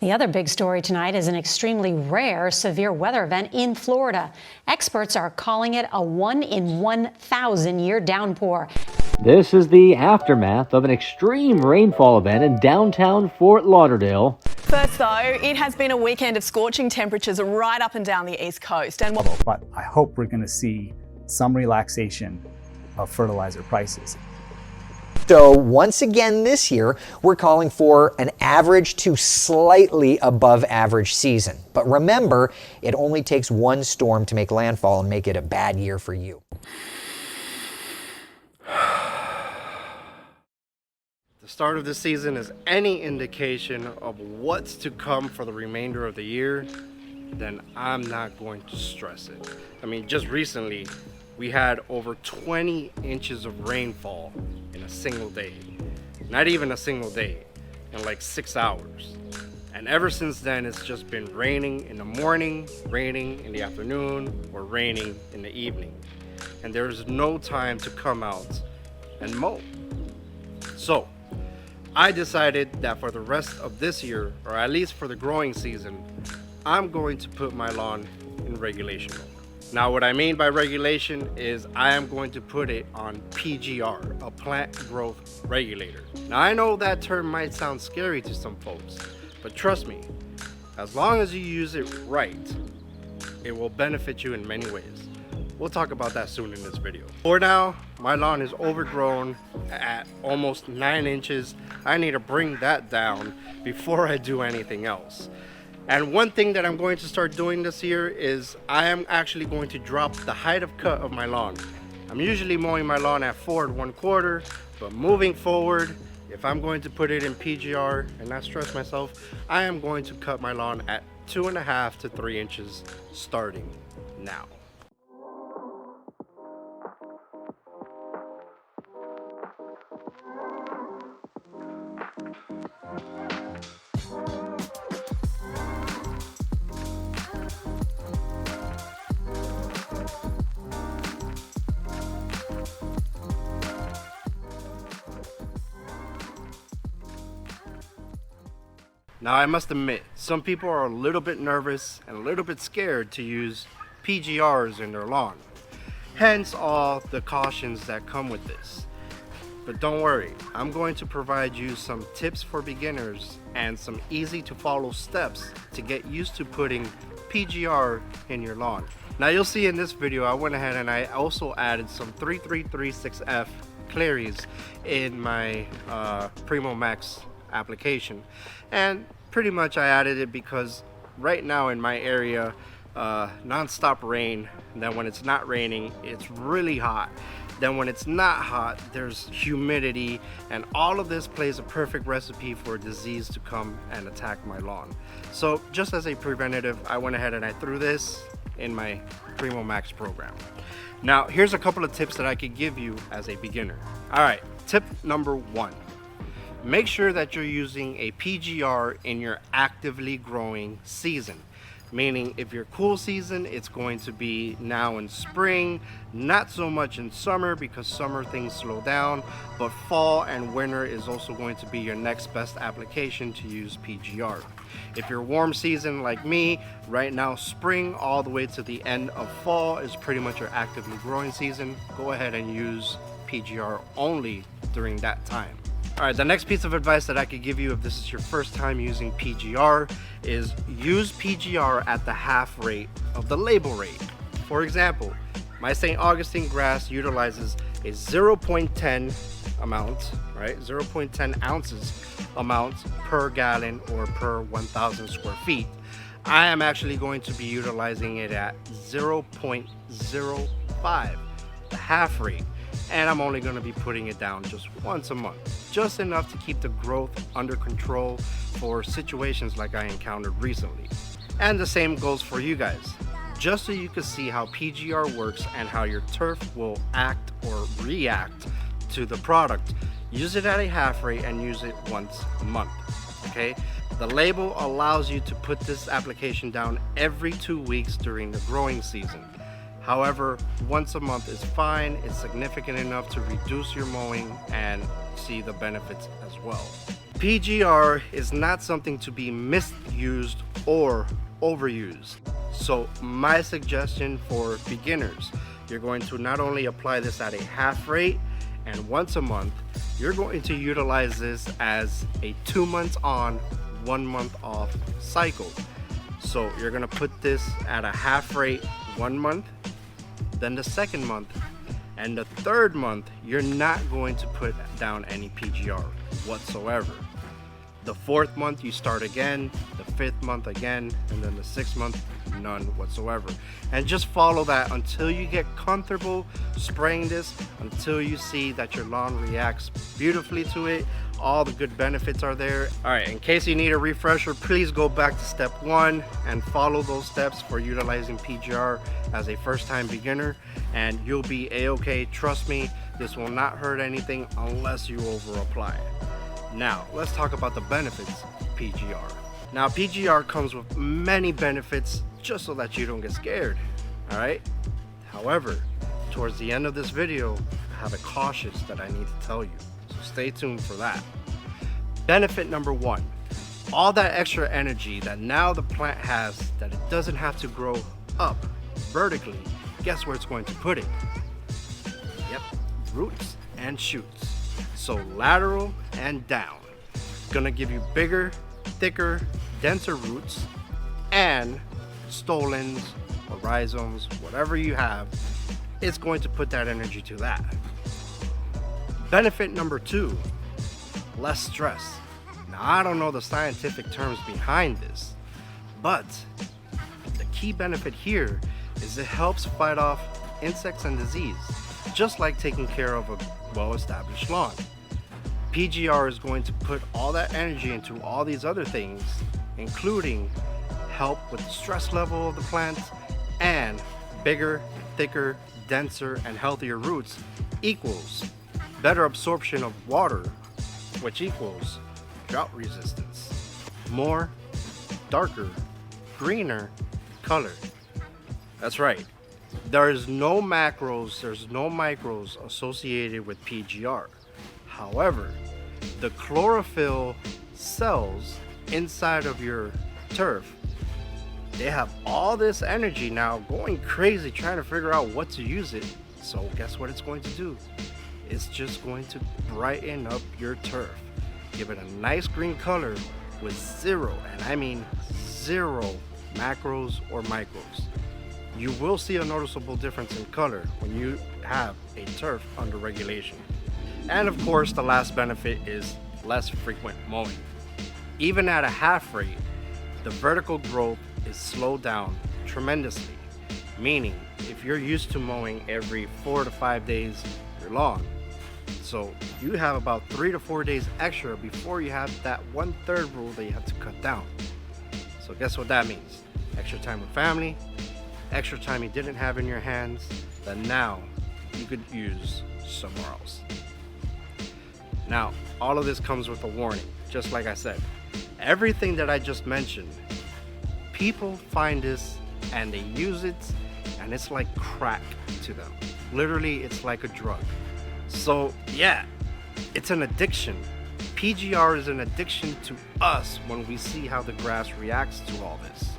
The other big story tonight is an extremely rare severe weather event in Florida. Experts are calling it a 1 in 1,000 year downpour. This is the aftermath of an extreme rainfall event in downtown Fort Lauderdale. First though, it has been a weekend of scorching temperatures right up and down the East Coast. But I hope we're going to see some relaxation of fertilizer prices. So once again this year, we're calling for an average to slightly above average season. But remember, it only takes one storm to make landfall and make it a bad year for you. The start of the season is any indication of what's to come for the remainder of the year, then I'm not going to stress it. I mean, just recently, we had over 20 inches of rainfall in a single day. Not even a single day, in like 6 hours. And ever since then, it's just been raining in the morning, raining in the afternoon, or raining in the evening. And there's no time to come out and mow. So, I decided that for the rest of this year, or at least for the growing season, I'm going to put my lawn in regulation mode. Now, what I mean by regulation is I am going to put it on P.G.R, a plant growth regulator. Now, I know that term might sound scary to some folks, but trust me, as long as you use it right, it will benefit you in many ways. We'll talk about that soon in this video. For now, my lawn is overgrown at almost 9 inches. I need to bring that down before I do anything else. And one thing that I'm going to start doing this year is I am actually going to drop the height of cut of my lawn. I'm usually mowing my lawn at 4 1/4, but moving forward, if I'm going to put it in P.G.R and not stress myself, I am going to cut my lawn at 2.5 to 3 inches starting now. Now, I must admit, some people are a little bit nervous and a little bit scared to use P.G.Rs in their lawn. Hence all the cautions that come with this. But don't worry, I'm going to provide you some tips for beginners and some easy to follow steps to get used to putting P.G.R in your lawn. Now, you'll see in this video, I went ahead and I also added some 3336F Claries in my Primo Max application, and pretty much I added it because right now in my area, non-stop rain. Then when it's not raining, it's really hot. Then when it's not hot, there's humidity, and all of this plays a perfect recipe for a disease to come and attack my lawn. So just as a preventative, I went ahead and I threw this in my Primo Max program. Now, here's a couple of tips that I could give you as a beginner. All right, tip number 1. Make sure that you're using a P.G.R in your actively growing season. Meaning, if your cool season, it's going to be now in spring, not so much in summer because summer things slow down, but fall and winter is also going to be your next best application to use P.G.R. If you're warm season like me, right now spring all the way to the end of fall is pretty much your actively growing season. Go ahead and use P.G.R only during that time. All right, the next piece of advice that I could give you if this is your first time using P.G.R is use P.G.R at the half rate of the label rate. For example, my St. Augustine grass utilizes a 0.10 amount, right? 0.10 ounces amount per gallon or per 1,000 square feet. I am actually going to be utilizing it at 0.05, the half rate. And I'm only going to be putting it down just once a month, just enough to keep the growth under control for situations like I encountered recently. And the same goes for you guys, just so you can see how P.G.R works and how your turf will act or react to the product. Use it at a half rate and use it once a month, okay? The label allows you to put this application down every 2 weeks during the growing season. However, once a month is fine. It's significant enough to reduce your mowing and see the benefits as well. P.G.R. is not something to be misused or overused. So my suggestion for beginners, you're going to not only apply this at a half rate and once a month, you're going to utilize this as a 2 months on, 1 month off cycle. So you're gonna put this at a half rate 1 month, then the second month, and the third month, you're not going to put down any P.G.R. whatsoever. The fourth month, you start again, the fifth month again, and then the sixth month, none whatsoever. And just follow that until you get comfortable spraying this, until you see that your lawn reacts beautifully to it. All the good benefits are there. All right, in case you need a refresher, please go back to step 1 and follow those steps for utilizing P.G.R. as a first-time beginner, and you'll be a-okay. Trust me, this will not hurt anything unless you over-apply. Now, let's talk about the benefits of P.G.R. Now, P.G.R. comes with many benefits just so that you don't get scared, all right? However, towards the end of this video, I have a cautious that I need to tell you, so stay tuned for that. Benefit number 1, all that extra energy that now the plant has that it doesn't have to grow up vertically, guess where it's going to put it? Yep, roots and shoots. So lateral and down. Gonna give you bigger, thicker, denser roots, and stolons or rhizomes, whatever you have, it's going to put that energy to that. Benefit number 2, less stress. Now, I don't know the scientific terms behind this, but the key benefit here is it helps fight off insects and disease, just like taking care of a well-established lawn. P.G.R. is going to put all that energy into all these other things, including help with the stress level of the plant, and bigger, thicker, denser, and healthier roots equals better absorption of water, which equals drought resistance, more, darker, greener color. That's right. There's no macros, there's no micros associated with P.G.R. However, the chlorophyll cells inside of your turf, they have all this energy now going crazy trying to figure out what to use it. So guess what it's going to do? It's just going to brighten up your turf. Give it a nice green color with zero, and I mean zero, macros or micros. You will see a noticeable difference in color when you have a turf under regulation. And of course, the last benefit is less frequent mowing. Even at a half rate, the vertical growth is slowed down tremendously. Meaning, if you're used to mowing every 4 to 5 days your lawn, so you have about 3 to 4 days extra before you have that 1/3 rule that you have to cut down. So guess what that means? Extra time with family, extra time you didn't have in your hands that now you could use somewhere else. Now, all of this comes with a warning, just like I said. Everything that I just mentioned, people find this and they use it and it's like crack to them. Literally, it's like a drug. So yeah, it's an addiction. P.G.R. is an addiction to us when we see how the grass reacts to all this.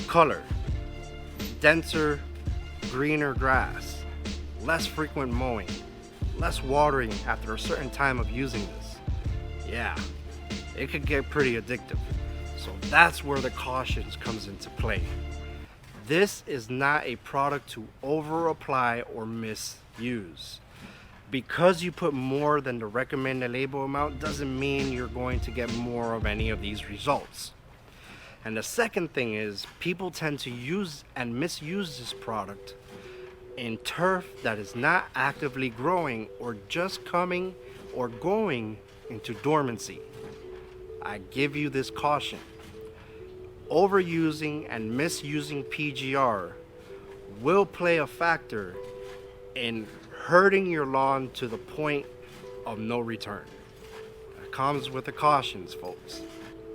Color, denser, greener grass, less frequent mowing, less watering after a certain time of using this. Yeah, it could get pretty addictive. So that's where the cautions comes into play. This is not a product to over apply or misuse. Because you put more than the recommended label amount doesn't mean you're going to get more of any of these results. And the second thing is, people tend to use and misuse this product in turf that is not actively growing or just coming or going into dormancy. I give you this caution. Overusing and misusing P.G.R. will play a factor in hurting your lawn to the point of no return. It comes with the cautions, folks.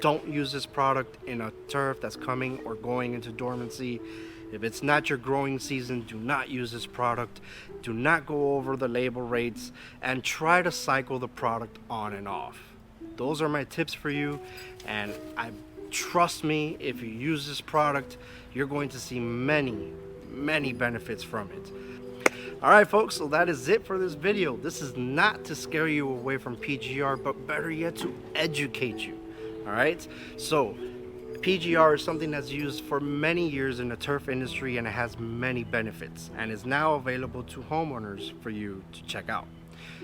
Don't use this product in a turf that's coming or going into dormancy. If it's not your growing season, do not use this product. Do not go over the label rates, and try to cycle the product on and off. Those are my tips for you, and trust me, if you use this product, you're going to see many benefits from it. All right, folks, so that is it for this video. This is not to scare you away from P.G.R, but better yet, to educate you. All right, so P.G.R is something that's used for many years in the turf industry, and it has many benefits, and is now available to homeowners for you to check out.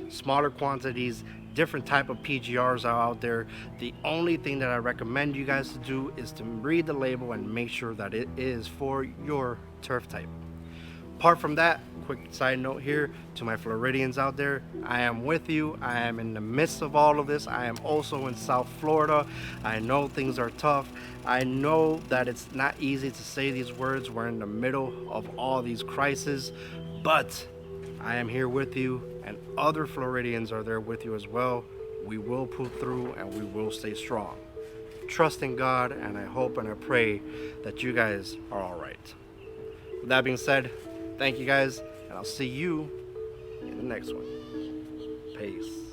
Smaller quantities, different type of P.G.Rs are out there. The only thing that I recommend you guys to do is to read the label and make sure that it is for your turf type. Apart from that, quick side note here to my Floridians out there, I am with you. I am in the midst of all of this. I am also in South Florida. I know things are tough. I know that it's not easy to say these words. We're in the middle of all these crises, but I am here with you, and other Floridians are there with you as well. We will pull through, and we will stay strong. Trust in God, and I hope and I pray that you guys are all right. With that being said, thank you guys, and I'll see you in the next one. Peace.